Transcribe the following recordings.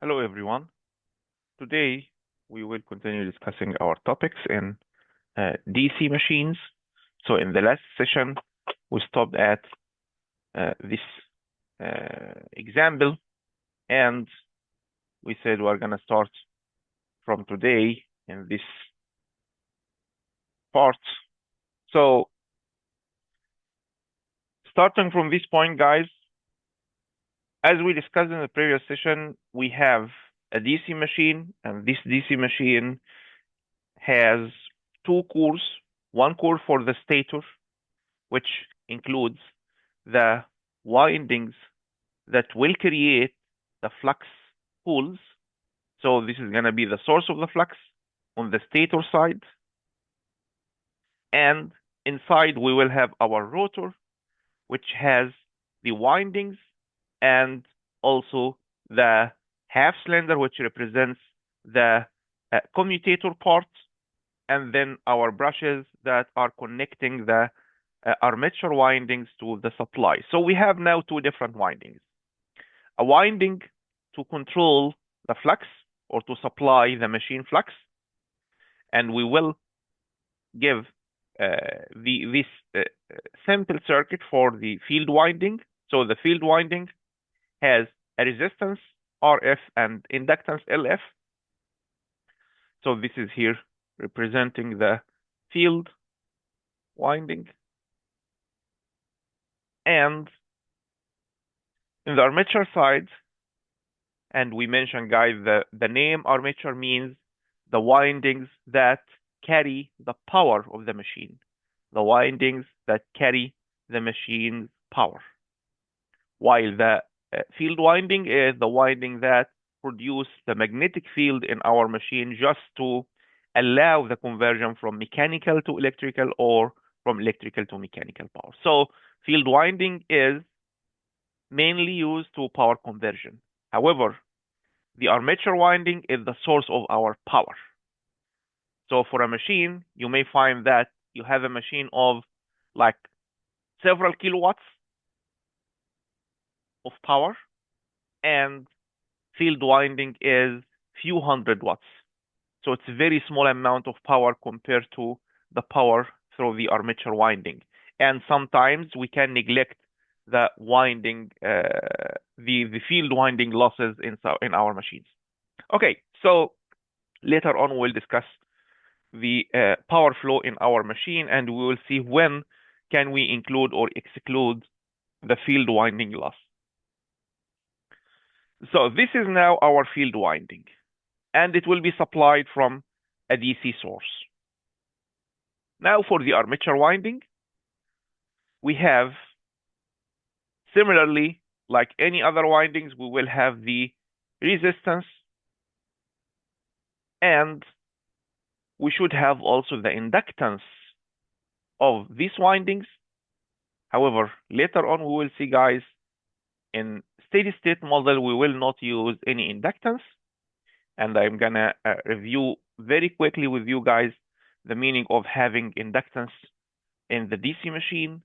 Hello, everyone. Today, we will continue discussing our topics in DC machines. So in the last session, we stopped at this example, and we said we're going to start from today in this part. So starting from this point, guys, as we discussed in the previous session, we have a DC machine, and this DC machine has two cores, one core for the stator, which includes the windings that will create the flux pools. So this is going to be the source of the flux on the stator side. And inside we will have our rotor, which has the windings and also the half cylinder, which represents the commutator part, and then our brushes that are connecting the armature windings to the supply. So we have now two different windings. A winding to control the flux or to supply the machine flux, and we will give this simple circuit for the field winding. So the field winding has a resistance RF and inductance LF. So this is here representing the field winding. And in the armature side, and we mentioned, guys, the name armature means the windings that carry the power of the machine, the windings that carry the machine's power. While the field winding is the winding that produce the magnetic field in our machine just to allow the conversion from mechanical to electrical or from electrical to mechanical power. So field winding is mainly used to power conversion. However, the armature winding is the source of our power. So for a machine, you may find that you have a machine of like several kilowatts of power, and field winding is few hundred watts. So it's a very small amount of power compared to the power through the armature winding. And sometimes we can neglect the winding, the field winding losses in our machines. Okay, so later on we'll discuss the power flow in our machine, and we will see when can we include or exclude the field winding loss. So this is now our field winding, and it will be supplied from a DC source. Now for the armature winding, we have similarly, like any other windings, we will have the resistance, and we should have also the inductance of these windings. However, later on we will see, guys, in steady state model, we will not use any inductance. And I'm gonna review very quickly with you guys the meaning of having inductance in the DC machine.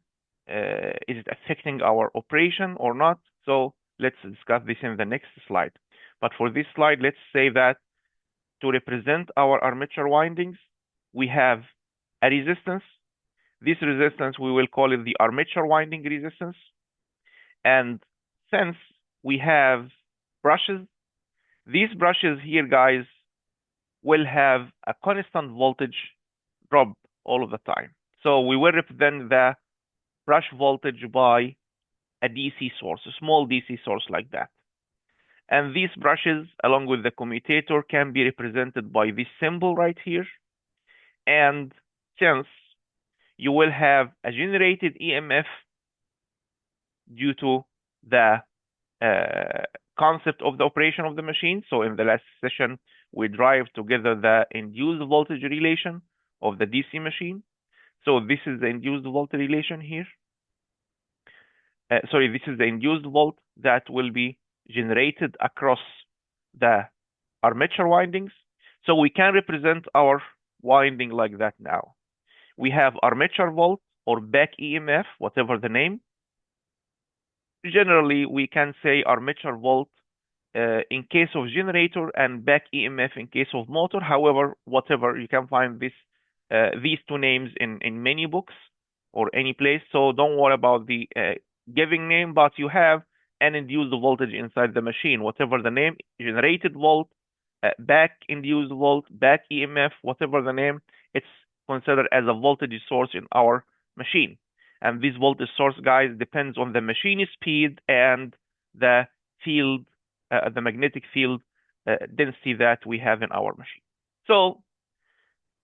Is it affecting our operation or not? So let's discuss this in the next slide. But for this slide, let's say that to represent our armature windings, we have a resistance. This resistance, we will call it the armature winding resistance. And since we have brushes, these brushes here, guys, will have a constant voltage drop all of the time. So we will represent the brush voltage by a DC source, a small DC source like that. And these brushes, along with the commutator, can be represented by this symbol right here. And since you will have a generated EMF due to the concept of the operation of the machine. So in the last session, we drive together the induced voltage relation of the DC machine. So this is the induced voltage relation here. This is the induced volt that will be generated across the armature windings. So we can represent our winding like that now. We have armature volt or back EMF, whatever the name. Generally, we can say armature volt in case of generator and back EMF in case of motor. However, whatever, you can find these two names in many books or any place. So don't worry about the giving name, but you have an induced voltage inside the machine, whatever the name, generated volt, back induced volt, back EMF, whatever the name, it's considered as a voltage source in our machine. And this voltage source, guys, depends on the machine speed and the field, the magnetic field density that we have in our machine. So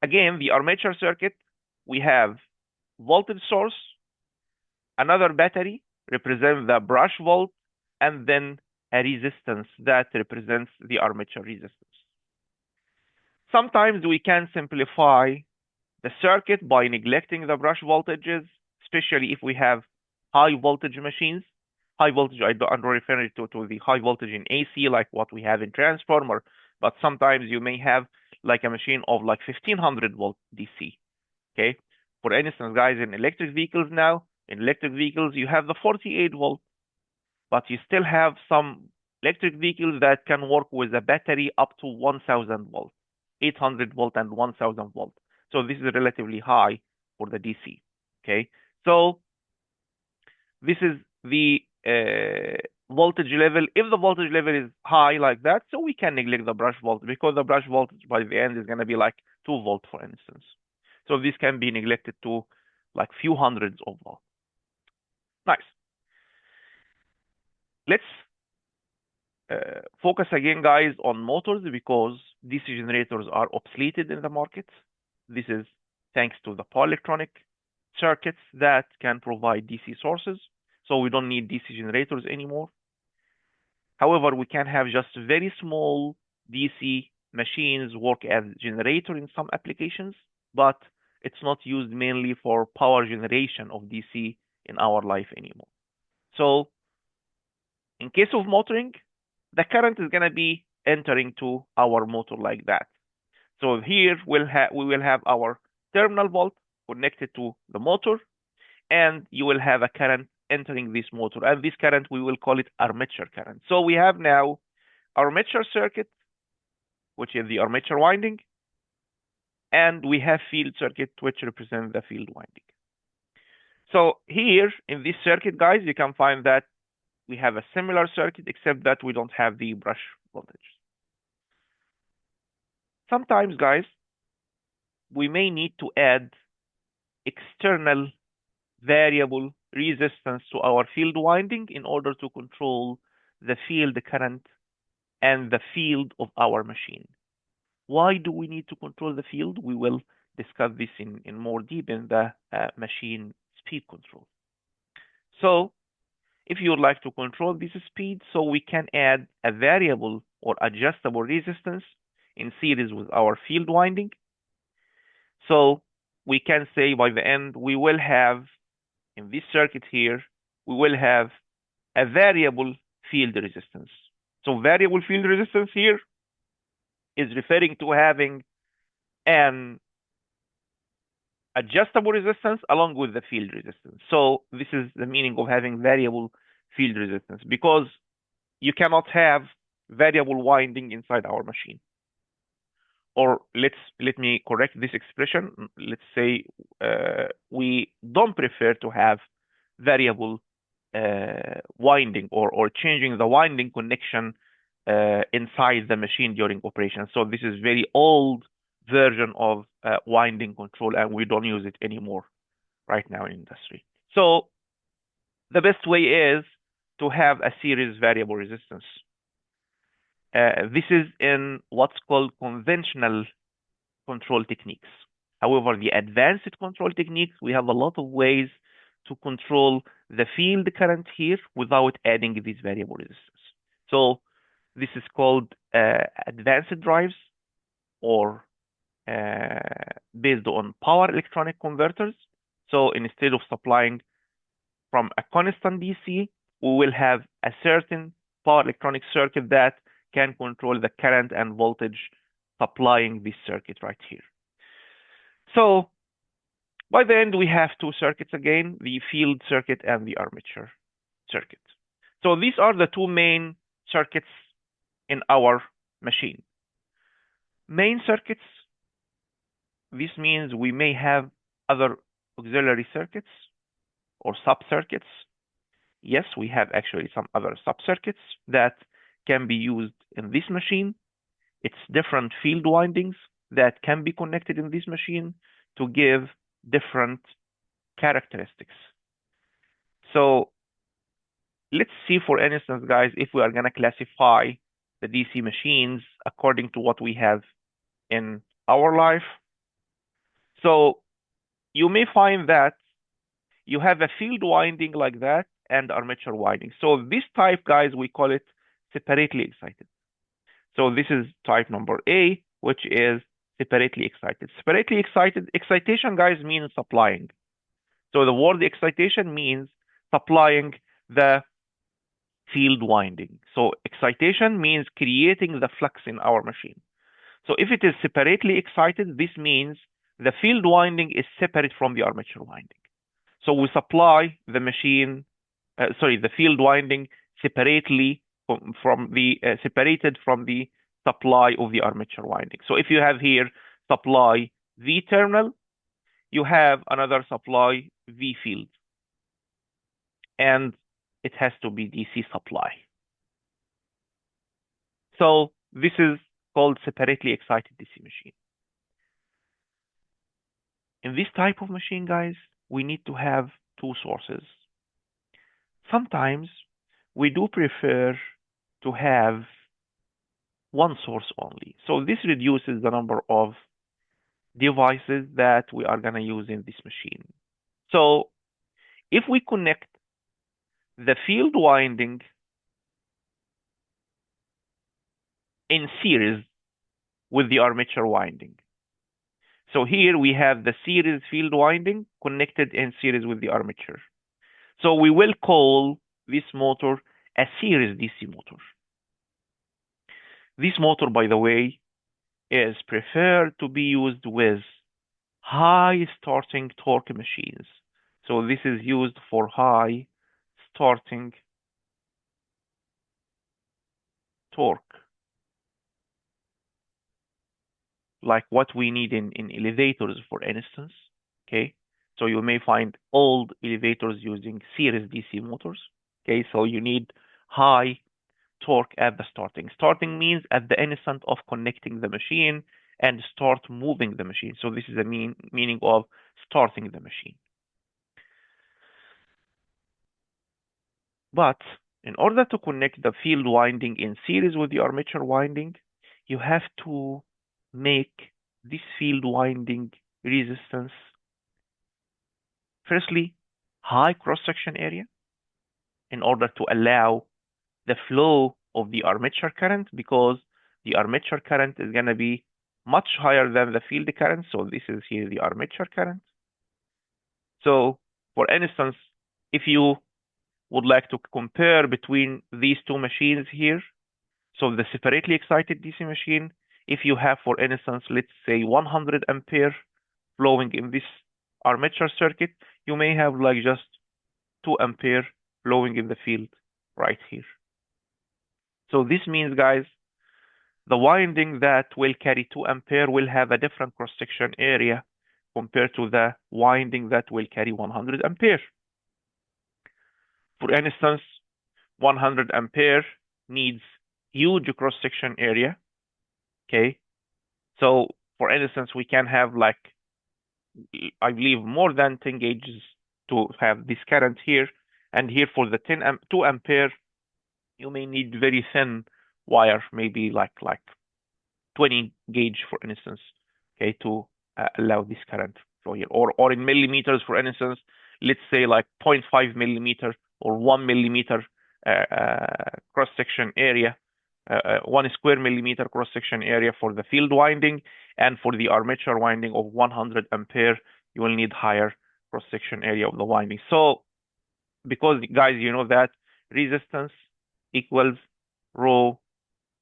again, the armature circuit, we have voltage source, another battery represents the brush volt, and then a resistance that represents the armature resistance. Sometimes we can simplify the circuit by neglecting the brush voltages, especially if we have high voltage machines. High voltage, I'm referring to the high voltage in AC, like what we have in transformer, but sometimes you may have like a machine of like 1500 volt DC. Okay. For instance, guys, in electric vehicles now, in electric vehicles, you have the 48 volt, but you still have some electric vehicles that can work with a battery up to 1000 volt, 800 volt and 1000 volt. So this is relatively high for the DC. Okay. So this is the voltage level. If the voltage level is high like that, so we can neglect the brush voltage because the brush voltage by the end is going to be like 2 volt, for instance. So this can be neglected to like few hundreds of volts. Nice. Let's focus again, guys, on motors because DC generators are obsoleted in the market. This is thanks to the power electronic circuits that can provide DC sources. So we don't need DC generators anymore. However, we can have just very small DC machines work as generator in some applications, but it's not used mainly for power generation of DC in our life anymore. So in case of motoring, the current is going to be entering to our motor like that. So here we will have our terminal volt connected to the motor, and you will have a current entering this motor. And this current, we will call it armature current. So we have now armature circuit, which is the armature winding, and we have field circuit, which represents the field winding. So here in this circuit, guys, you can find that we have a similar circuit, except that we don't have the brush voltage. Sometimes, guys, we may need to add external variable resistance to our field winding in order to control the field current and the field of our machine. Why do we need to control the field? We will discuss this in more deep in the machine speed control. So if you would like to control this speed, so we can add a variable or adjustable resistance in series with our field winding. So we can say by the end, we will have in this circuit here, we will have a variable field resistance. So variable field resistance here is referring to having an adjustable resistance along with the field resistance. So this is the meaning of having variable field resistance, because you cannot have variable winding inside our machine. Or let me correct this expression. Let's say we don't prefer to have variable winding or changing the winding connection inside the machine during operation. So this is very old version of winding control, and we don't use it anymore right now in industry. So the best way is to have a series variable resistance. This is in what's called conventional control techniques. However, the advanced control techniques, we have a lot of ways to control the field current here without adding this variable resistance. So this is called advanced drives, or based on power electronic converters. So instead of supplying from a constant DC, we will have a certain power electronic circuit that can control the current and voltage supplying this circuit right here. So by the end, we have two circuits again, the field circuit and the armature circuit. So these are the two main circuits in our machine. Main circuits, this means we may have other auxiliary circuits or sub-circuits. Yes, we have actually some other sub-circuits that can be used in this machine. It's different field windings that can be connected in this machine to give different characteristics. So let's see, for instance, guys, if we are going to classify the DC machines according to what we have in our life. So you may find that you have a field winding like that and armature winding. So this type, guys, we call it separately excited. So this is type number A, which is separately excited. Separately excited, excitation, guys, means supplying. So the word excitation means supplying the field winding. So excitation means creating the flux in our machine. So if it is separately excited, this means the field winding is separate from the armature winding. So we supply the machine, the field winding separately from the separated from the supply of the armature winding. So if you have here supply V terminal, you have another supply V field, and it has to be DC supply. So this is called separately excited DC machine. In this type of machine, guys, we need to have two sources. Sometimes we do prefer to have one source only. So this reduces the number of devices that we are going to use in this machine. So if we connect the field winding in series with the armature winding. So here we have the series field winding connected in series with the armature. So we will call this motor a series DC motor. This motor, by the way, is preferred to be used with high starting torque machines. So this is used for high starting torque, like what we need in elevators, for instance. Okay, so you may find old elevators using series DC motors. Okay, so you need high torque at the starting. Starting means at the instant of connecting the machine and start moving the machine. So this is the meaning of starting the machine. But in order to connect the field winding in series with the armature winding, you have to make this field winding resistance, firstly, high cross-section area in order to allow the flow of the armature current, because the armature current is going to be much higher than the field current. So this is here the armature current. So for instance, if you would like to compare between these two machines here, so the separately excited DC machine, if you have, for instance, let's say 100 ampere flowing in this armature circuit, you may have like just 2 ampere flowing in the field right here. So this means, guys, the winding that will carry 2 ampere will have a different cross-section area compared to the winding that will carry 100 ampere. For instance, 100 ampere needs huge cross-section area. Okay, so for instance, we can have like, I believe, more than 10 gauges to have this current here, and here for the 2 ampere, you may need very thin wire, maybe like 20 gauge, for instance, okay, to allow this current flow here, or in millimeters, for instance, let's say like 0.5 millimeter or 1 millimeter cross-section area, 1 square millimeter cross-section area for the field winding, and for the armature winding of 100 ampere, you will need higher cross-section area of the winding. So because, guys, you know that resistance equals rho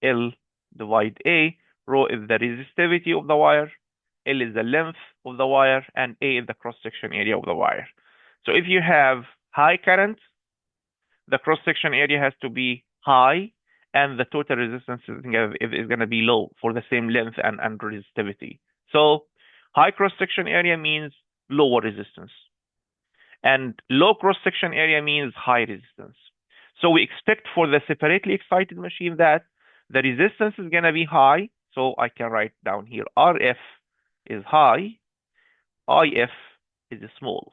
L divide A. Rho is the resistivity of the wire, L is the length of the wire, and A is the cross-section area of the wire. So if you have high current, the cross-section area has to be high, and the total resistance is going to be low for the same length and resistivity. So high cross-section area means lower resistance, and low cross-section area means high resistance. So we expect for the separately excited machine that the resistance is going to be high. So I can write down here RF is high, IF is small.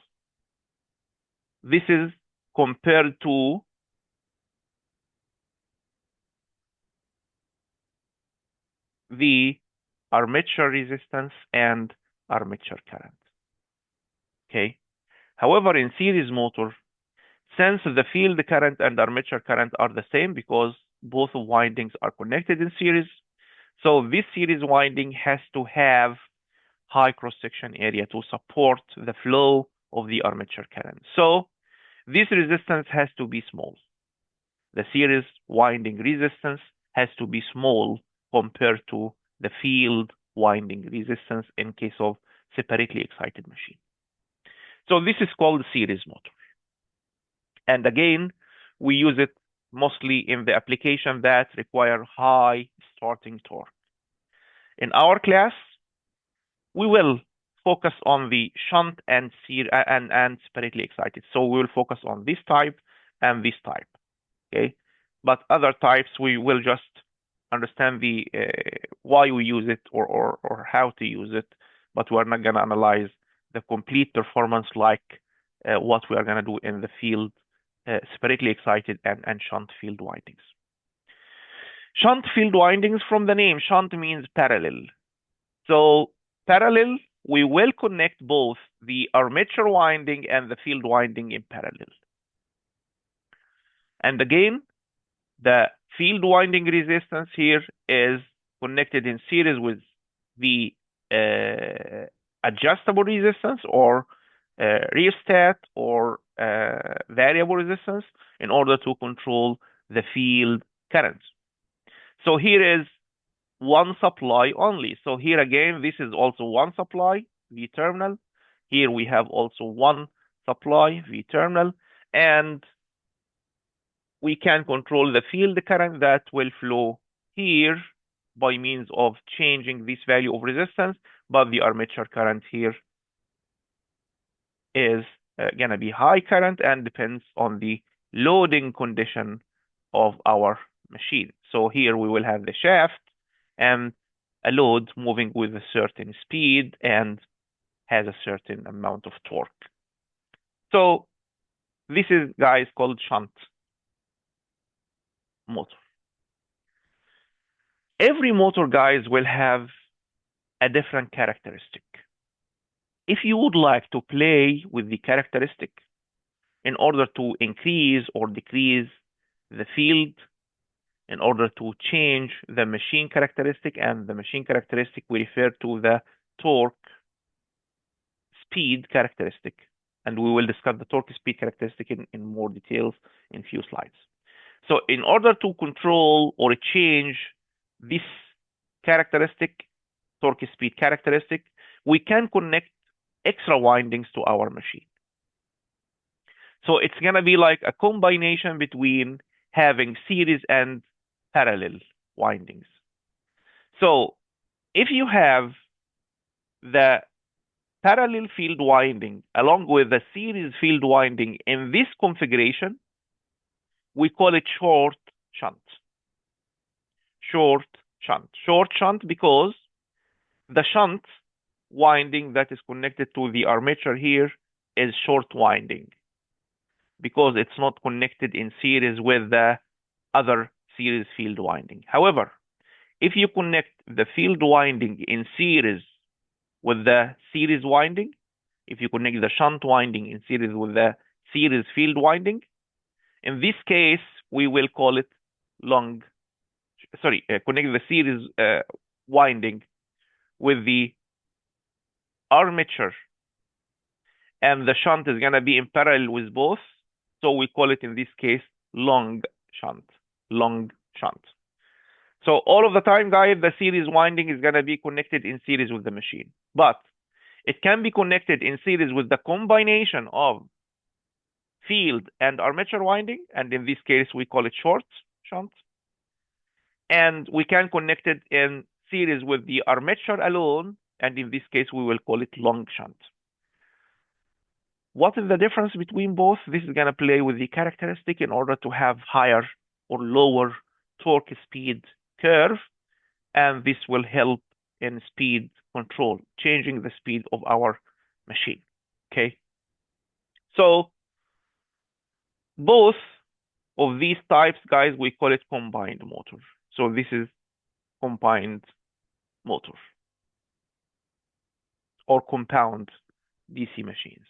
This is compared to the armature resistance and armature current. Okay. However, in series motor, since the field current and armature current are the same because both windings are connected in series, so this series winding has to have high cross-section area to support the flow of the armature current. So this resistance has to be small. The series winding resistance has to be small compared to the field winding resistance in case of separately excited machine. So this is called series motor. And again, we use it mostly in the application that require high starting torque. In our class, we will focus on the shunt and separately excited. So we will focus on this type and this type. Okay, but other types we will just understand the why we use it or how to use it, but we're not going to analyze the complete performance like what we are going to do in the field separately excited and shunt field windings. Shunt field windings, from the name, shunt means parallel. So parallel, we will connect both the armature winding and the field winding in parallel. And again, the field winding resistance here is connected in series with the adjustable resistance or rheostat or variable resistance in order to control the field current. So here is one supply only. So here again, this is also one supply, V terminal. Here we have also one supply, V terminal, and we can control the field current that will flow here by means of changing this value of resistance, but the armature current here is going to be high current and depends on the loading condition of our machine. So here we will have the shaft and a load moving with a certain speed and has a certain amount of torque. So this is, guys, called shunt motor. Every motor, guys, will have a different characteristic. If you would like to play with the characteristic in order to increase or decrease the field, in order to change the machine characteristic, and the machine characteristic we refer to the torque speed characteristic, and we will discuss the torque speed characteristic in more details in few slides. So in order to control or change this characteristic, torque speed characteristic, we can connect extra windings to our machine. So it's going to be like a combination between having series and parallel windings. So if you have the parallel field winding along with the series field winding in this configuration, we call it short shunt. Short shunt. Short shunt because the shunt winding that is connected to the armature here is short winding because it's not connected in series with the other series field winding. However, if you connect the field winding in series with the series winding, if you connect the shunt winding in series with the series field winding, in this case, we will call it connect the series winding with the armature, and the shunt is going to be in parallel with both. So we call it in this case long shunt. So all of the time, guys, the series winding is going to be connected in series with the machine. But it can be connected in series with the combination of field and armature winding. And in this case, we call it short shunt. and we can connect it in series with the armature alone, and in this case, we will call it long shunt. What is the difference between both? This is going to play with the characteristic in order to have higher or lower torque speed curve, and this will help in speed control, changing the speed of our machine. Okay. So both of these types, guys, we call it combined motor. So this is combined motor or compound DC machines.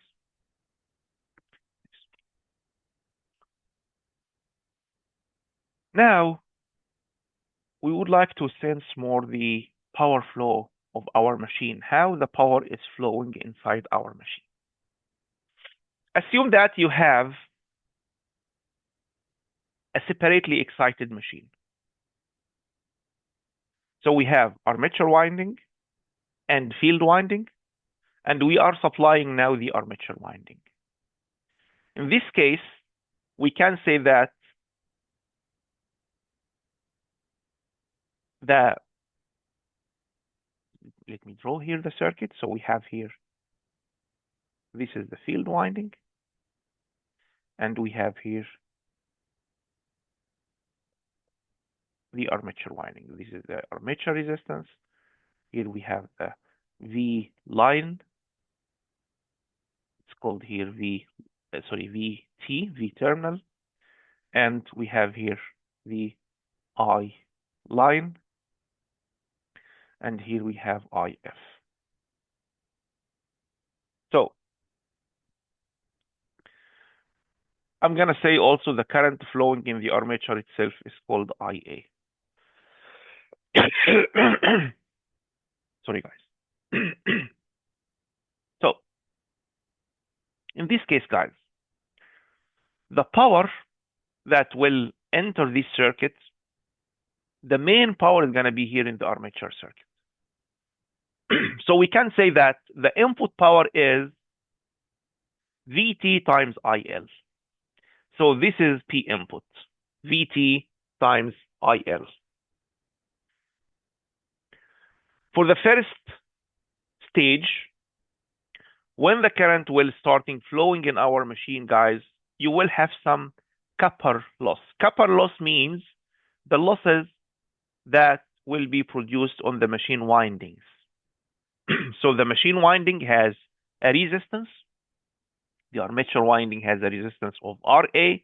Now, we would like to sense more the power flow of our machine, how the power is flowing inside our machine. Assume that you have a separately excited machine. So we have armature winding and field winding, and we are supplying now the armature winding. In this case, we can say that let me draw here the circuit. So we have here, this is the field winding, and we have here the armature winding. This is the armature resistance. Here we have the V line. It's called here VT, V terminal. And we have here the I line. And here we have IF. So I'm going to say also the current flowing in the armature itself is called IA. Sorry, guys. So in this case, guys, the power that will enter this circuit, the main power is going to be here in the armature circuit. So we can say that the input power is VT times IL. So this is P input, VT times IL. For the first stage, when the current will starting flowing in our machine, guys, you will have some copper loss. Copper loss means the losses that will be produced on the machine windings. So the machine winding has a resistance. The armature winding has a resistance of RA,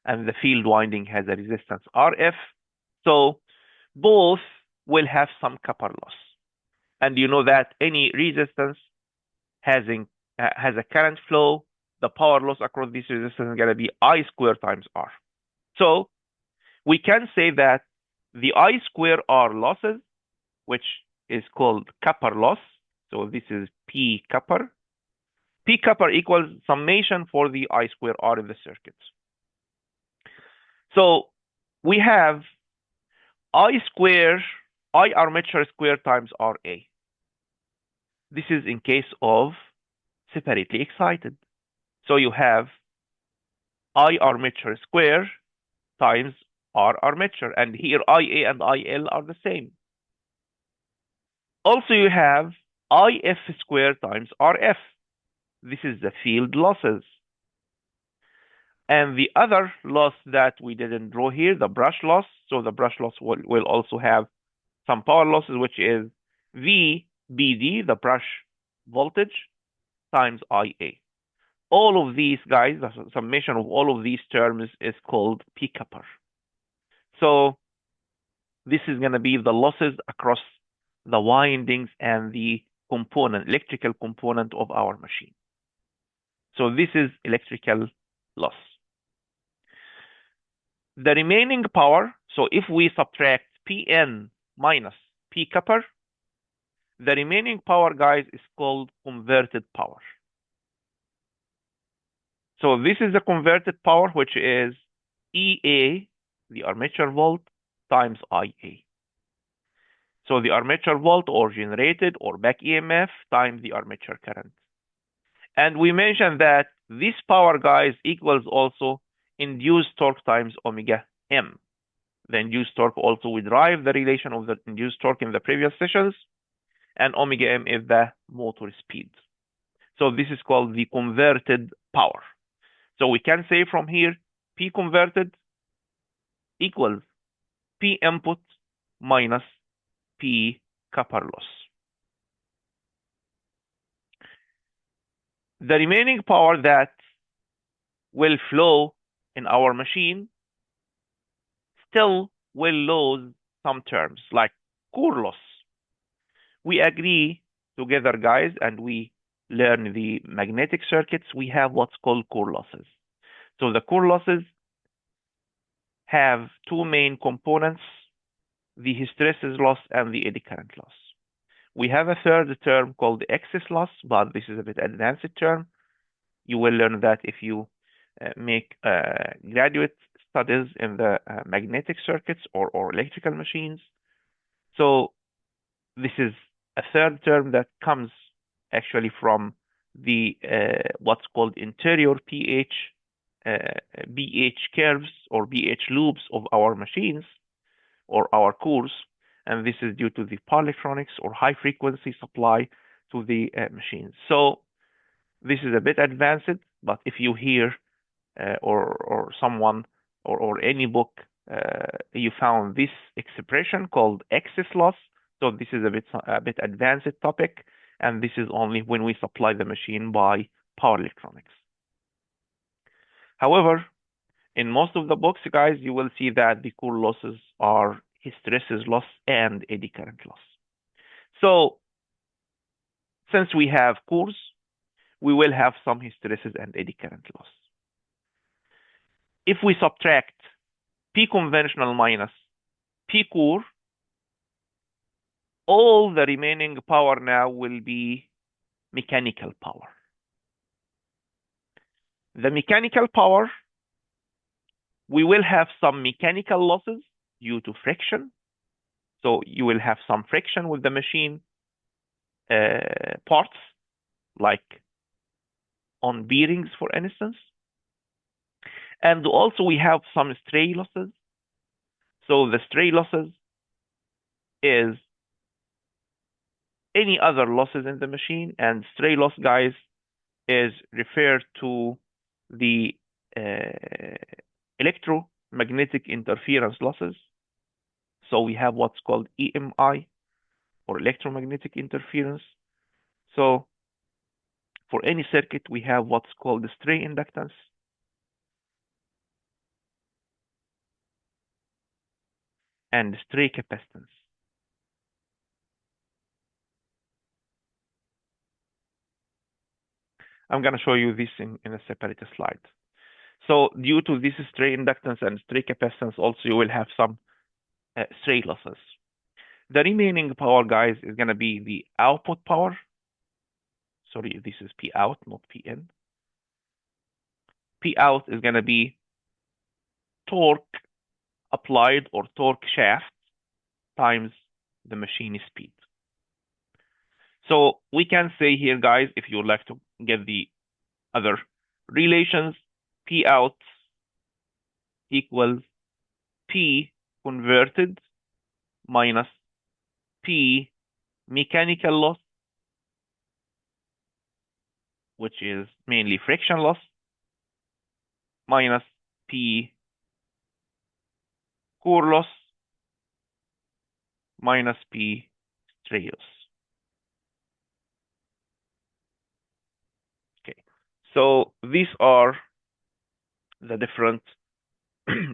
and the field winding has a resistance RF. So both will have some copper loss. And you know that any resistance has a current flow, the power loss across this resistance is going to be I squared times R. So we can say that the I squared R losses, which is called copper loss, so this is P copper. P copper equals summation for the I squared R in the circuit. So we have I armature squared times RA. This is in case of separately excited. So you have I armature square times R armature, and here IA and IL are the same. Also, you have IF squared times RF. This is the field losses. And the other loss that we didn't draw here, the brush loss. So the brush loss will also have some power losses, which is VBD, the brush voltage, times IA. All of these, guys, the summation of all of these terms is called P copper. So this is going to be the losses across the windings and the electrical component of our machine. So this is electrical loss. The remaining power, so if we subtract Pn minus P copper, the remaining power, guys, is called converted power. So this is the converted power, which is EA, the armature volt, times IA. So the armature volt or generated or back EMF times the armature current. And we mentioned that this power, guys, equals also induced torque times omega M. the induced torque also, we derive the relation of the induced torque in the previous sessions, and omega m is the motor speed. So this is called the converted power. So we can say from here, P converted equals P input minus P copper loss. The remaining power that will flow in our machine still will lose some terms like core loss. We agree together, guys, and we learn the magnetic circuits. We have what's called core losses. So the core losses have two main components, the hysteresis loss and the eddy current loss. We have a third term called the excess loss, but this is a bit advanced term. You will learn that if you make graduate studies in the magnetic circuits or electrical machines. So this is a third term that comes actually from the what's called interior pH BH curves or BH loops of our machines or our cores, and this is due to the power electronics or high frequency supply to the machines. So this is a bit advanced, but if you hear or someone or any book you found this expression called excess loss, so this is a bit advanced topic, and this is only when we supply the machine by power electronics. However, in most of the books, guys, you will see that the core losses are hysteresis loss and eddy current loss. So since we have cores, we will have some hysteresis and eddy current loss. If we subtract P conventional minus P core, all the remaining power now will be mechanical power. The mechanical power, we will have some mechanical losses due to friction. So you will have some friction with the machine parts, like on bearings, for instance. And also we have some stray losses. So the stray losses is any other losses in the machine, and stray loss, guys, is referred to the electromagnetic interference losses. So we have what's called EMI or electromagnetic interference. So for any circuit, we have what's called the stray inductance and stray capacitance. I'm going to show you this in a separate slide. So due to this stray inductance and stray capacitance, also you will have some stray losses. The remaining power, guys, is going to be the output power. Sorry, this is P out, not P in. P out is going to be torque applied or torque shaft times the machine speed. So we can say here, guys, if you would like to get the other relations, P out equals P converted minus P mechanical loss, which is mainly friction loss, minus P core loss minus P stray loss. Okay, so these are the different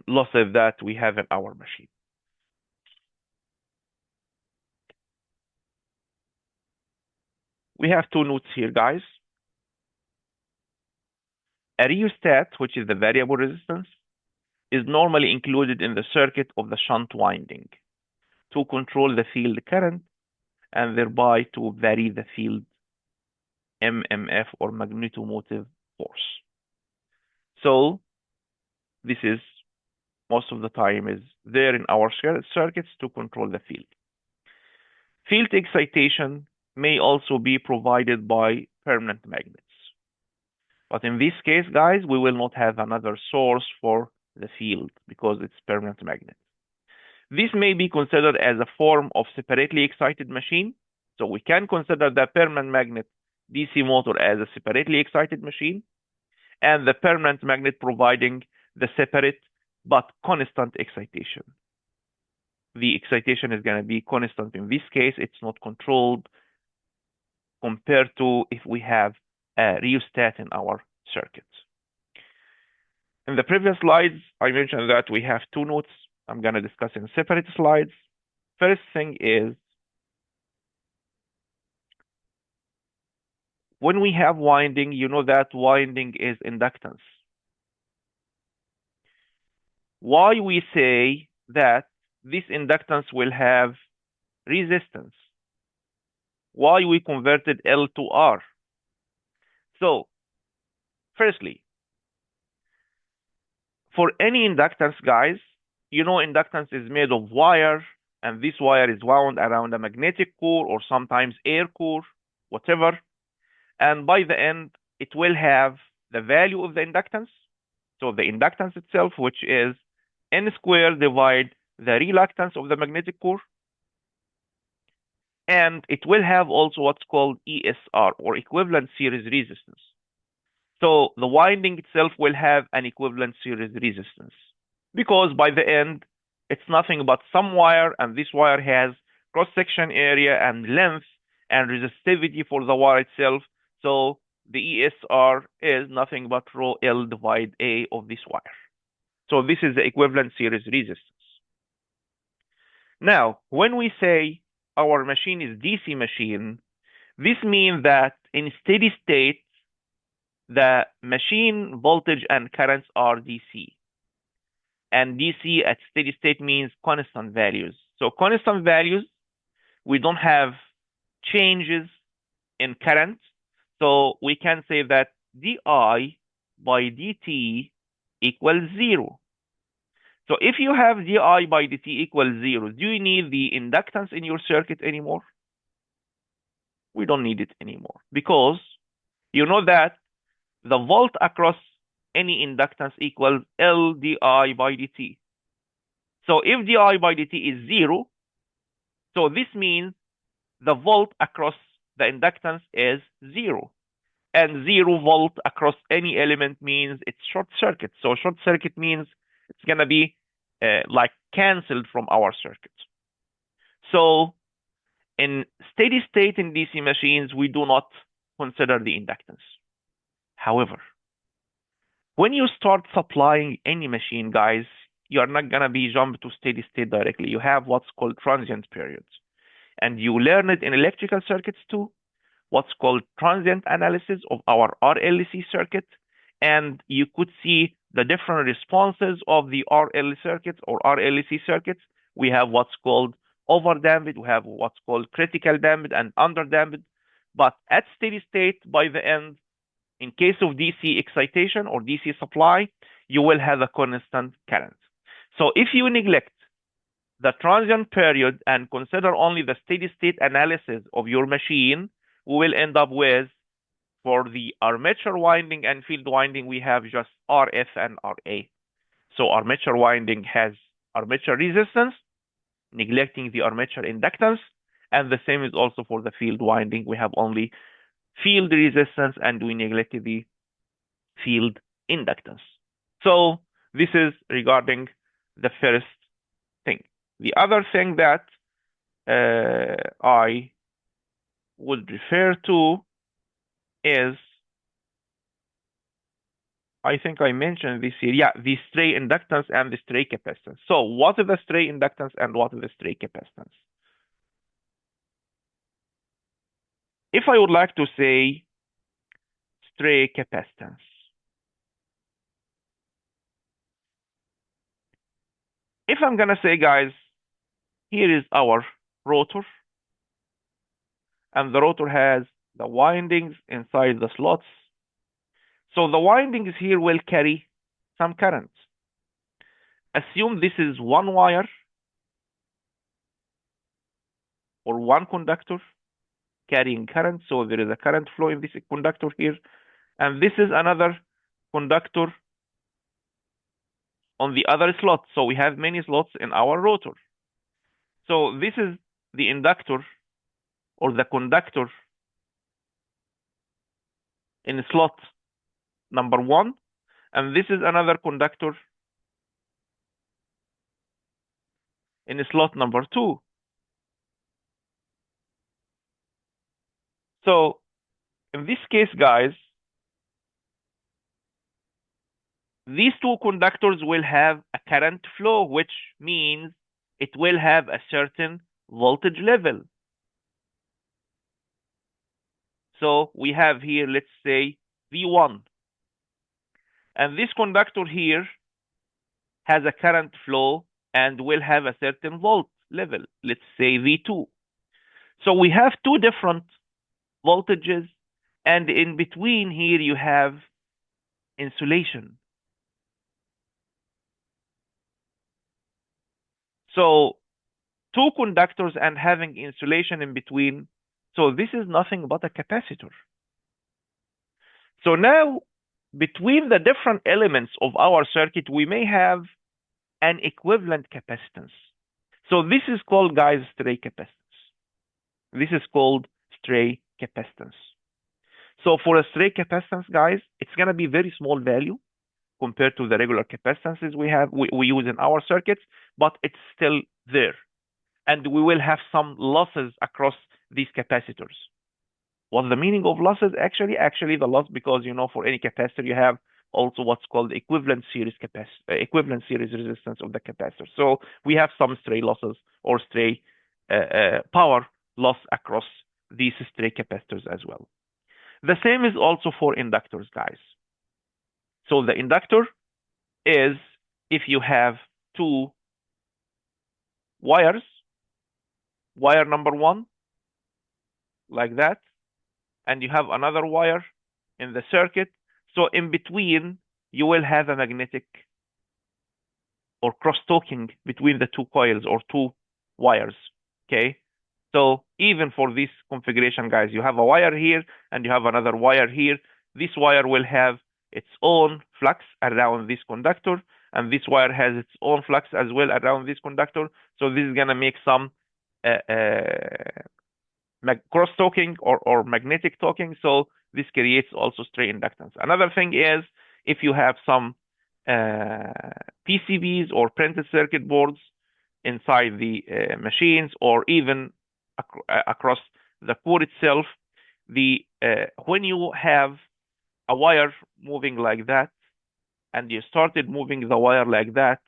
losses that we have in our machine. We have two notes here, guys. A rheostat, which is the variable resistance, is normally included in the circuit of the shunt winding to control the field current and thereby to vary the field MMF or magnetomotive force. So this is most of the time is there in our circuits to control the field. Field excitation may also be provided by permanent magnets. But in this case, guys, we will not have another source for the field because it's permanent magnet. This may be considered as a form of separately excited machine. So we can consider the permanent magnet DC motor as a separately excited machine, and the permanent magnet providing the separate but constant excitation. The excitation is going to be constant in this case. It's not controlled compared to if we have a rheostat in our circuit. In the previous slides, I mentioned that we have two nodes. I'm going to discuss in separate slides. First thing is, when we have winding, you know that winding is inductance. Why we say that this inductance will have resistance? Why we converted L to R? So, firstly, for any inductance, guys, you know inductance is made of wire, and this wire is wound around a magnetic core or sometimes air core, whatever. And by the end, it will have the value of the inductance. So the inductance itself, which is N squared divide the reluctance of the magnetic core. And it will have also what's called ESR, or equivalent series resistance. So the winding itself will have an equivalent series resistance, because by the end, it's nothing but some wire, and this wire has cross-section area and length and resistivity for the wire itself. So the ESR is nothing but rho L divide A of this wire. So this is the equivalent series resistance. Now, when we say our machine is DC machine, this means that in steady state, the machine voltage and currents are DC. And DC at steady state means constant values. So constant values, we don't have changes in current. So we can say that di by dt equals 0. So if you have di by dt equals 0, do you need the inductance in your circuit anymore? We don't need it anymore, because you know that the volt across any inductance equals L di by dt. So if di by dt is 0, so this means the volt across the inductance is 0. And 0 volt across any element means it's short circuit. So short circuit means it's going to be like canceled from our circuit. So in steady state in DC machines, we do not consider the inductance. However, when you start supplying any machine, guys, you are not going to be jumped to steady state directly. You have what's called transient periods. And you learn it in electrical circuits too, what's called transient analysis of our RLC circuit. And you could see the different responses of the RL circuits or RLC circuits. We have what's called overdamped, we have what's called critical damped and underdamped. But at steady state, by the end, in case of DC excitation or DC supply, you will have a constant current. So if you neglect the transient period and consider only the steady state analysis of your machine, we will end up with, for the armature winding and field winding, we have just RF and RA. So armature winding has armature resistance, neglecting the armature inductance, and the same is also for the field winding. We have only field resistance and we neglected the field inductance. So this is regarding the first thing. The other thing that I would refer to is, I think I mentioned this here. Yeah, the stray inductance and the stray capacitance. So what is the stray inductance and what is the stray capacitance? If I would like to say stray capacitance, if I'm going to say, guys, here is our rotor, and the rotor has the windings inside the slots. So the windings here will carry some current. Assume this is one wire or one conductor carrying current. So there is a current flow in this conductor here. And this is another conductor on the other slot. So we have many slots in our rotor. So this is the inductor or the conductor in slot number 1, and this is another conductor in slot number 2. So in this case, guys, these two conductors will have a current flow, which means it will have a certain voltage level. So we have here, let's say, V1. And this conductor here has a current flow and will have a certain volt level, let's say V2. So we have two different voltages, and in between here you have insulation. So two conductors and having insulation in between. So this is nothing but a capacitor. So now between the different elements of our circuit, we may have an equivalent capacitance. So this is called, guys, stray capacitance. This is called stray capacitance. So for a stray capacitance, guys, it's going to be very small value compared to the regular capacitances we use in our circuits, but it's still there. And we will have some losses across these capacitors. What's the meaning of losses? Actually the loss, because for any capacitor you have also what's called equivalent series resistance of the capacitor. So we have some stray losses or stray power loss across these stray capacitors as well. The same is also for inductors, guys. So the inductor is if you have two wires, wire number 1 like that, and you have another wire in the circuit. So in between you will have a magnetic or cross-talking between the two coils or two wires. Okay, so even for this configuration, guys, you have a wire here and you have another wire here. This wire will have its own flux around this conductor, and this wire has its own flux as well around this conductor. So this is going to make some cross-talking or magnetic talking. So this creates also stray inductance. Another thing is if you have some PCBs or printed circuit boards inside the machines, or even across the core itself, when you have a wire moving like that, and you started moving the wire like that,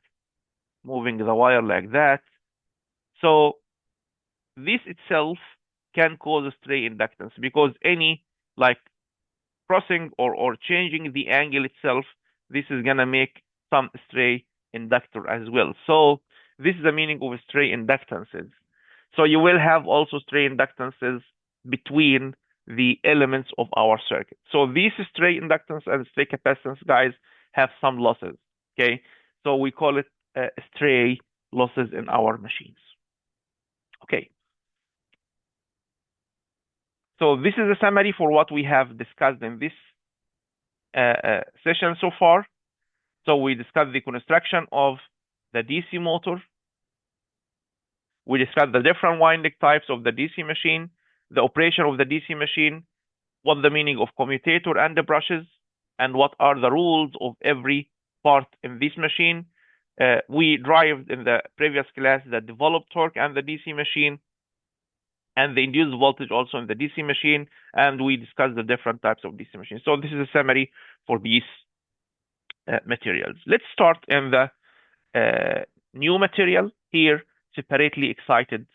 so this itself can cause a stray inductance, because any crossing or changing the angle itself, this is gonna make some stray inductor as well. So this is the meaning of stray inductances. So you will have also stray inductances between the elements of our circuit. So these stray inductance and stray capacitance, guys, have some losses. Okay, so we call it stray losses in our machines. Okay. So this is a summary for what we have discussed in this session so far. So we discussed the construction of the DC motor. We discussed the different winding types of the DC machine, the operation of the DC machine, what the meaning of commutator and the brushes, and what are the rules of every part in this machine. We derived in the previous class the developed torque and the DC machine, and the induced voltage also in the DC machine, and we discussed the different types of DC machines. So this is a summary for these materials. Let's start in the new material here, separately excited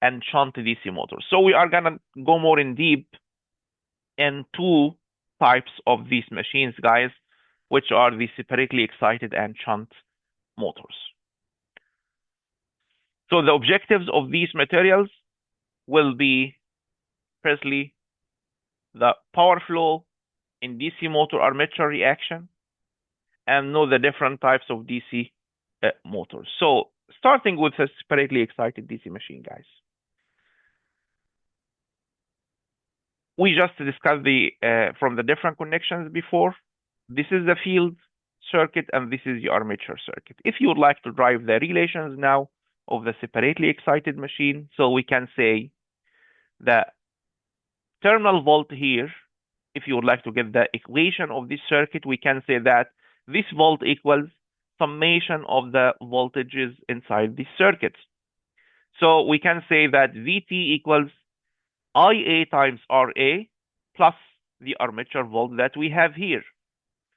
and shunt DC motors. So we are gonna go more in deep in two types of these machines, guys, which are the separately excited and shunt motors. So the objectives of these materials will be, firstly, the power flow in DC motor armature reaction, and know the different types of DC motors. So starting with a separately excited DC machine, guys. We just discussed from the different connections before. This is the field circuit and this is the armature circuit. If you would like to drive the relations now, of the separately excited machine. So we can say the terminal volt here, if you would like to get the equation of this circuit, we can say that this volt equals summation of the voltages inside this circuit. So we can say that VT equals IA times RA plus the armature volt that we have here.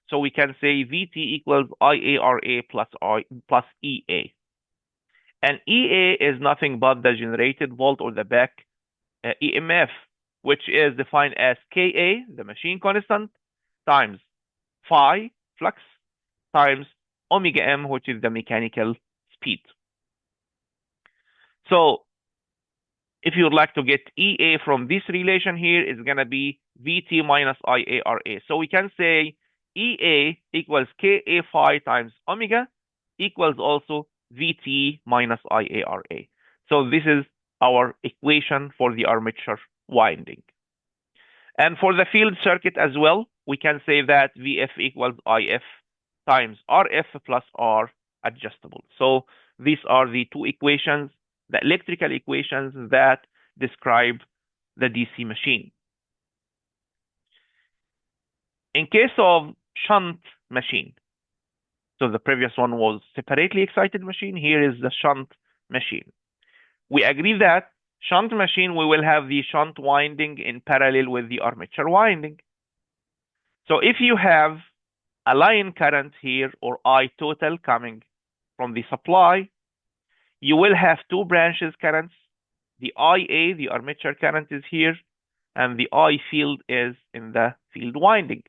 So we can say VT equals IARA plus EA. And EA is nothing but the generated volt or the back EMF, which is defined as Ka, the machine constant, times phi, flux, times omega m, which is the mechanical speed. So if you would like to get EA from this relation here, it's going to be VT minus IARA. So we can say EA equals Ka phi times omega equals also VT minus IARA. So this is our equation for the armature winding. And for the field circuit as well, we can say that VF equals IF times RF plus R adjustable. So these are the two equations, the electrical equations that describe the DC machine. In case of shunt machine, so the previous one was separately excited machine, here is the shunt machine. We agree that shunt machine, we will have the shunt winding in parallel with the armature winding. So if you have a line current here, or I total coming from the supply, you will have two branches currents. The IA, the armature current, is here, and the I field is in the field winding.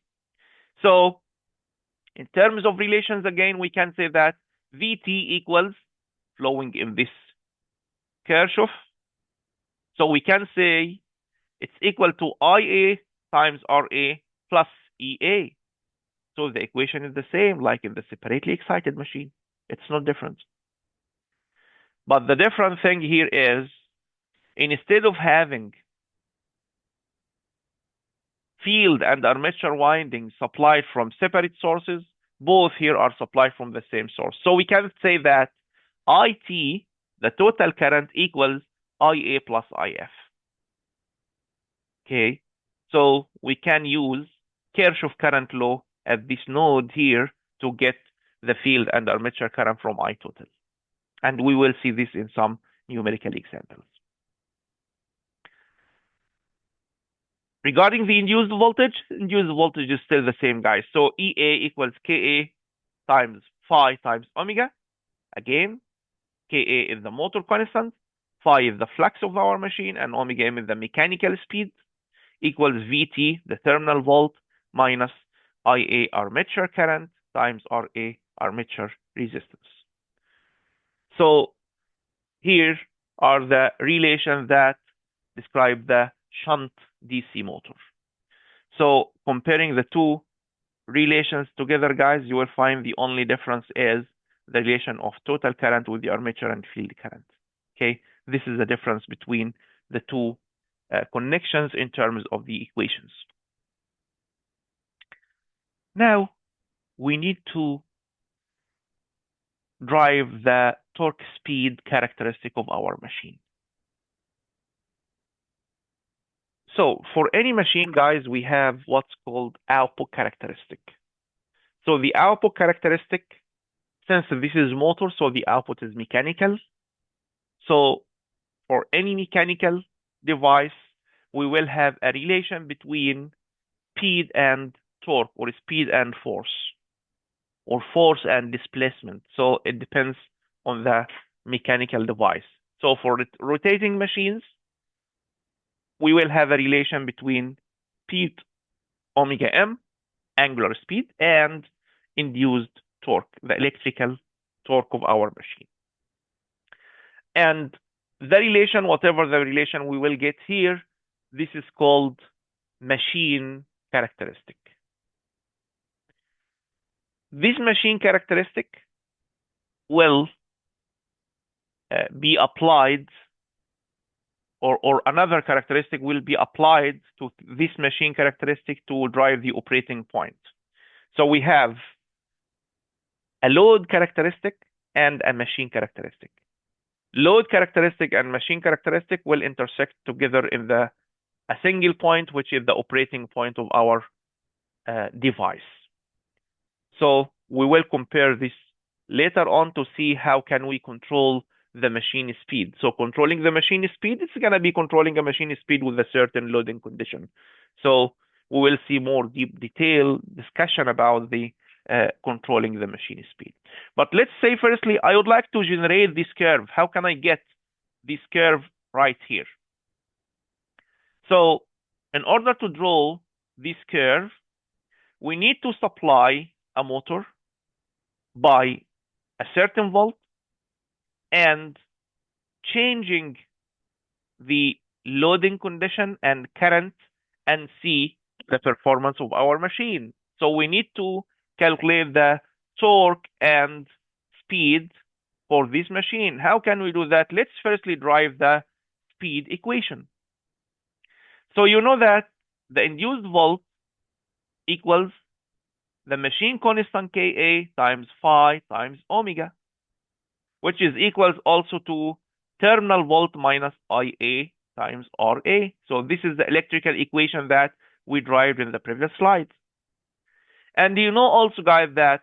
So in terms of relations, again, we can say that VT equals flowing in this Kirchhoff. So we can say it's equal to IA times RA plus EA. So the equation is the same like in the separately excited machine. It's not different. But the different thing here is, instead of having field and armature windings supplied from separate sources, both here are supplied from the same source. So we can say that IT, the total current, equals IA plus IF. Okay, so we can use Kirchhoff current law at this node here to get the field and armature current from I total. And we will see this in some numerical examples. Regarding the induced voltage is still the same, guys. So EA equals Ka times phi times omega. Again, Ka is the motor constant, phi is the flux of our machine, and omega m is the mechanical speed, equals VT, the terminal volt, minus IA armature current times RA armature resistance. So here are the relations that describe the shunt DC motor. So comparing the two relations together, guys, you will find the only difference is the relation of total current with the armature and field current. Okay, this is the difference between the two connections in terms of the equations. Now we need to drive the torque speed characteristic of our machine. So for any machine, guys, we have what's called output characteristic. So the output characteristic, since this is motor, so the output is mechanical. So for any mechanical device, we will have a relation between speed and torque, or speed and force, or force and displacement. So it depends on the mechanical device. So for rotating machines, we will have a relation between speed omega m, angular speed, and induced torque, the electrical torque of our machine. And the relation, whatever the relation we will get here, this is called machine characteristic. This machine characteristic will be applied, or another characteristic will be applied to this machine characteristic to drive the operating point. So we have a load characteristic and a machine characteristic. load characteristic and machine characteristic will intersect together in a single point, which is the operating point of our device. So we will compare this later on to see how can we control the machine speed. So controlling the machine speed, it's going to be controlling a machine speed with a certain loading condition. So we will see more deep detail discussion about the controlling the machine speed. But let's say firstly, I would like to generate this curve. How can I get this curve right here? So in order to draw this curve, we need to supply a motor by a certain volt and changing the loading condition and current and see the performance of our machine. So we need to calculate the torque and speed for this machine. How can we do that? Let's firstly drive the speed equation. So you know that the induced volt equals the machine constant Ka times phi times omega, which is equals also to terminal volt minus Ia times Ra. So this is the electrical equation that we derived in the previous slides. And you know also, guys, that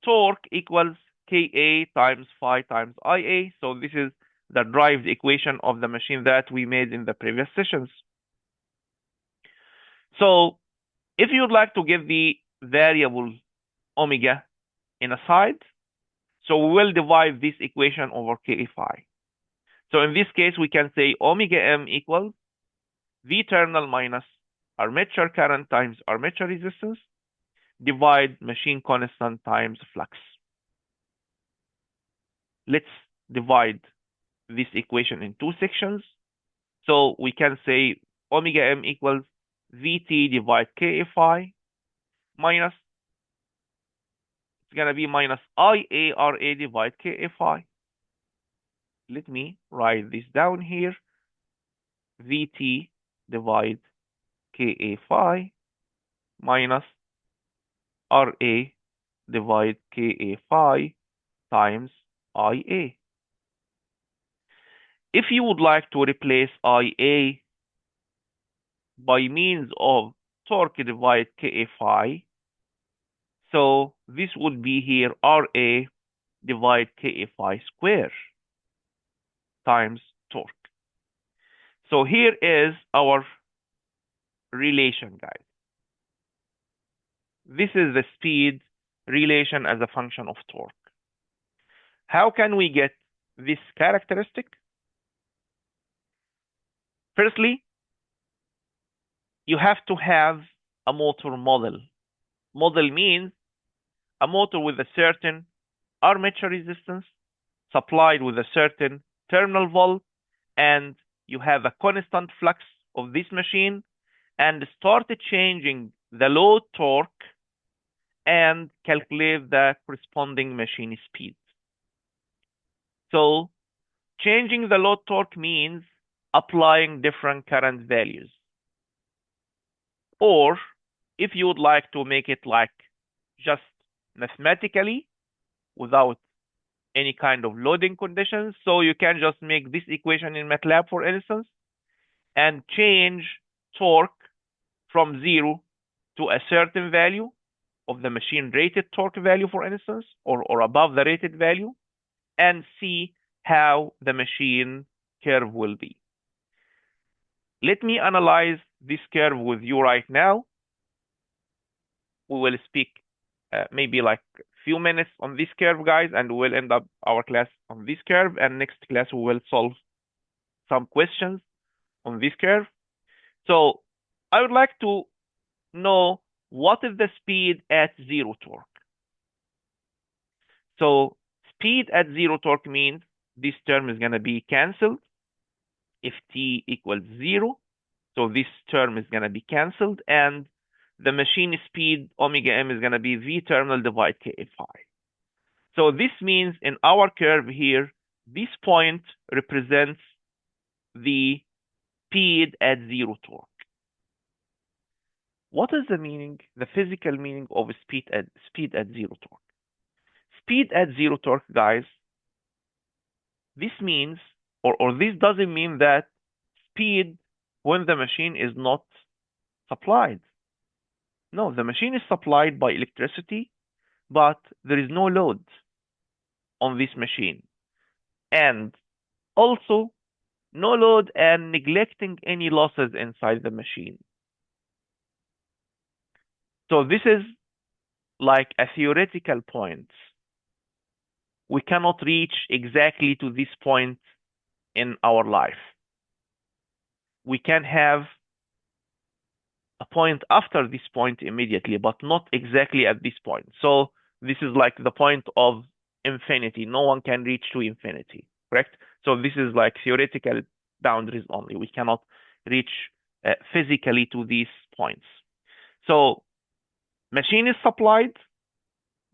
torque equals Ka times phi times Ia. So this is the derived equation of the machine that we made in the previous sessions. So if you'd like to give the variable omega in a side, so we will divide this equation over Ka phi. So in this case, we can say omega m equals V terminal minus armature current times armature resistance, divide machine constant times flux. Let's divide this equation in two sections. So we can say omega m equals Vt divide Ka phi minus, it's going to be minus Ia Ra divide Ka phi. Let me write this down here. Vt divide Ka phi minus Ra divide Ka phi times Ia. If you would like to replace Ia by means of torque divide Ka phi, so this would be here Ra divide Ka phi square times torque. So here is our relation, guys. This is the speed relation as a function of torque. How can we get this characteristic? Firstly, you have to have a motor model. Model means a motor with a certain armature resistance supplied with a certain terminal volt, and you have a constant flux of this machine, and start changing the load torque and calculate the corresponding machine speed. So changing the load torque means applying different current values. Or if you would like to make it like just mathematically without any kind of loading conditions, so you can just make this equation in MATLAB, for instance, and change torque from 0 to a certain value of the machine rated torque value, for instance, or above the rated value, and see how the machine curve will be. Let me analyze this curve with you right now. We will speak maybe like a few minutes on this curve, guys, and we'll end up our class on this curve. And next class, we will solve some questions on this curve. So I would like to know what is the speed at zero torque. So speed at zero torque means this term is going to be canceled if t equals 0. So this term is going to be canceled, and the machine speed omega m is going to be V terminal divide Ka phi. So this means in our curve here, this point represents the speed at zero torque. What is the meaning, the physical meaning of speed at zero torque? Speed at zero torque, guys, This means, or this doesn't mean that speed when the machine is not supplied. No, the machine is supplied by electricity, but there is no load on this machine. And also, no load and neglecting any losses inside the machine. So this is like a theoretical point. We cannot reach exactly to this point in our life. We can have a point after this point immediately, but not exactly at this point. So this is like the point of infinity. No one can reach to infinity, correct? So this is like theoretical boundaries only. We cannot reach physically to these points. So machine is supplied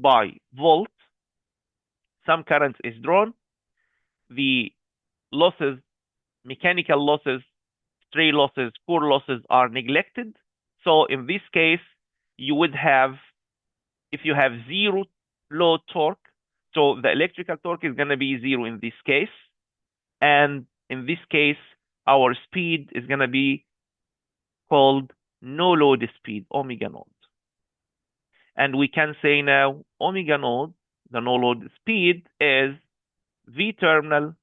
by volt. Some current is drawn. The losses, mechanical losses, stray losses, core losses are neglected. So in this case, you would have, if you have zero load torque, so the electrical torque is going to be zero in this case. And in this case, our speed is going to be called no load speed, omega naught. And we can say now omega naught, the no load speed, is V terminal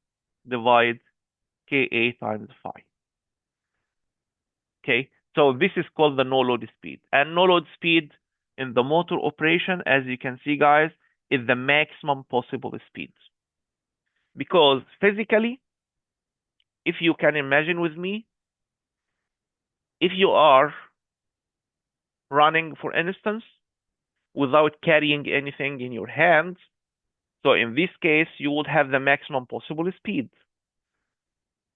divided Ka times phi. Okay, so this is called the no load speed. And no load speed in the motor operation, as you can see, guys, is the maximum possible speed. Because physically, if you can imagine with me, if you are running, for instance, without carrying anything in your hands, so in this case, you would have the maximum possible speed.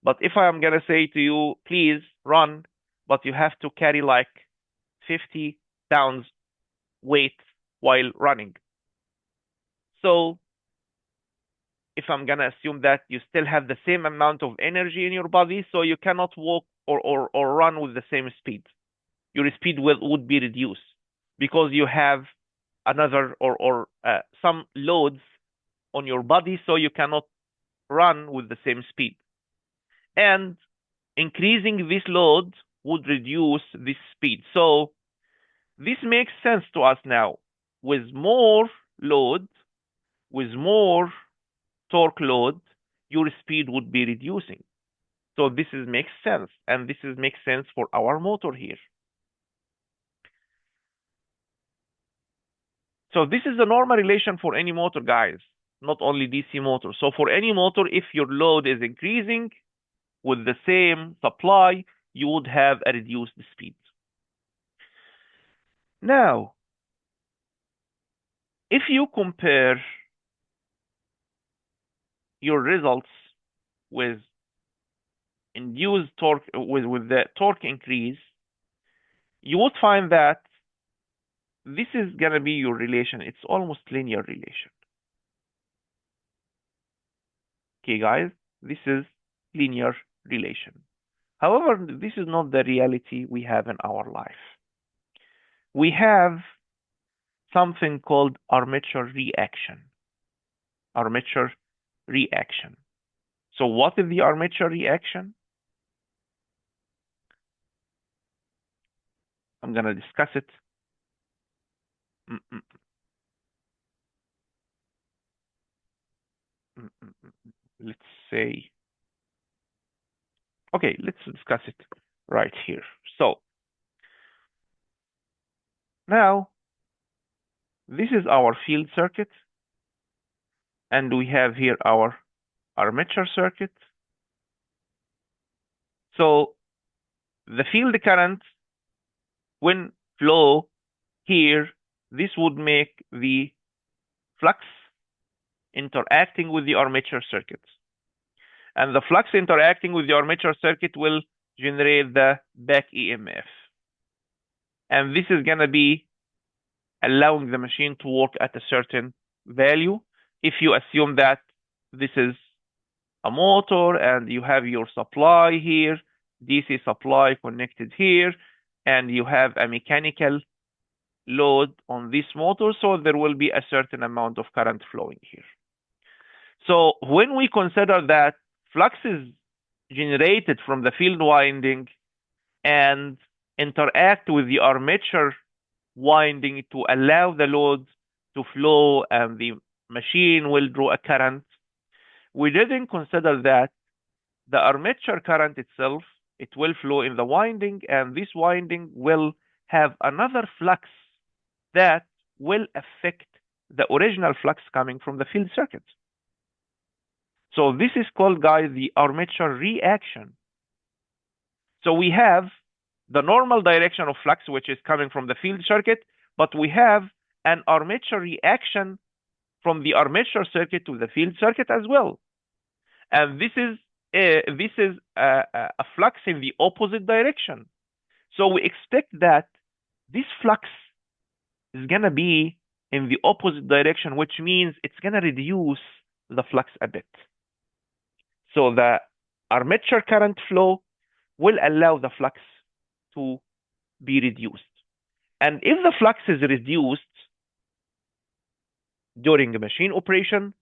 But if I am going to say to you, please run, but you have to carry like 50 pounds weight while running. So if I'm going to assume that you still have the same amount of energy in your body, so you cannot walk or run with the same speed. Your speed would be reduced because you have another or some loads on your body, so you cannot run with the same speed. And increasing this load would reduce this speed. So this makes sense to us now. With more load, with more torque load, your speed would be reducing. So this makes sense, and this makes sense for our motor here. So this is a normal relation for any motor, guys, not only DC motor. So for any motor, if your load is increasing with the same supply, you would have a reduced speed. Now, if you compare your results with induced torque, with the torque increase, you would find that this is going to be your relation. It's almost linear relation. Okay, guys, this is linear relation. However, this is not the reality we have in our life. We have something called armature reaction. Armature reaction. So what is the armature reaction? I'm going to discuss it. Let's say, okay, let's discuss it right here. So now this is our field circuit, and we have here our armature circuit. So the field current, when flow here, this would make the flux interacting with the armature circuit. And the flux interacting with the armature circuit will generate the back EMF. And this is going to be allowing the machine to work at a certain value. If you assume that this is a motor and you have your supply here, DC supply connected here, and you have a mechanical load on this motor, so there will be a certain amount of current flowing here. So when we consider that flux is generated from the field winding and interact with the armature winding to allow the load to flow and the machine will draw a current, we didn't consider that the armature current itself, it will flow in the winding, and this winding will have another flux that will affect the original flux coming from the field circuit. So this is called, guys, the armature reaction. So we have the normal direction of flux, which is coming from the field circuit, but we have an armature reaction from the armature circuit to the field circuit as well. And this is a flux in the opposite direction. So we expect that this flux is going to be in the opposite direction, which means it's going to reduce the flux a bit. So the armature current flow will allow the flux to be reduced. And if the flux is reduced during the machine operation,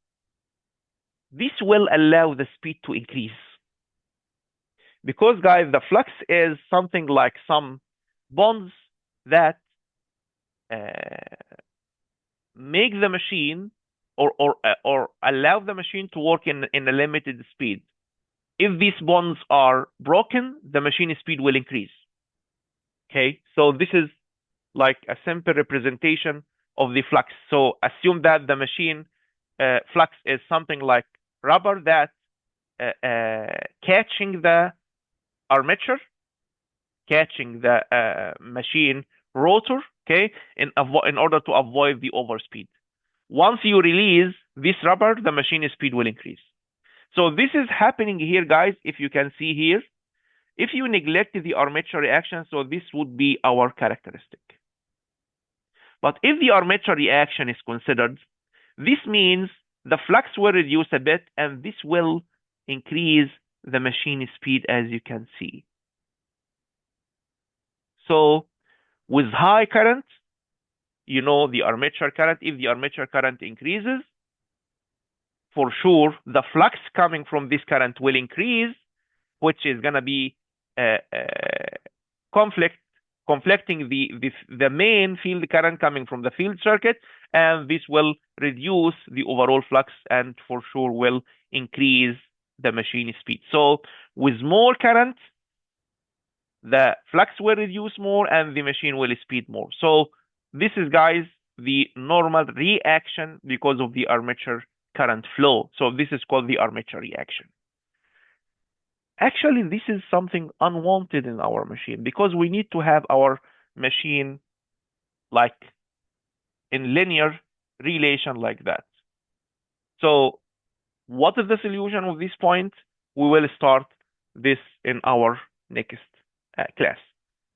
this will allow the speed to increase. Because, guys, the flux is something like some bonds that make the machine or allow the machine to work in a limited speed. If these bonds are broken, the machine speed will increase. Okay, so this is like a simple representation of the flux. So assume that the machine flux is something like rubber that catching the armature, catching the machine rotor, okay, in order to avoid the overspeed. Once you release this rubber, the machine speed will increase. So this is happening here, guys, if you can see here. If you neglect the armature reaction, so this would be our characteristic. But if the armature reaction is considered, this means the flux will reduce a bit, and this will increase the machine speed, as you can see. So with high current, you know the armature current, if the armature current increases, for sure the flux coming from this current will increase, which is going to be conflicting the main field current coming from the field circuit, and this will reduce the overall flux and for sure will increase the machine speed. So with more current, the flux will reduce more and the machine will speed more. So this is, guys, the normal reaction because of the armature current flow. So this is called the armature reaction. Actually, this is something unwanted in our machine because we need to have our machine like in linear relation like that. So what is the solution of this point? We will start this in our next class.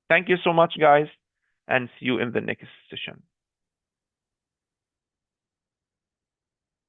Thank you so much, guys, and see you in the next session.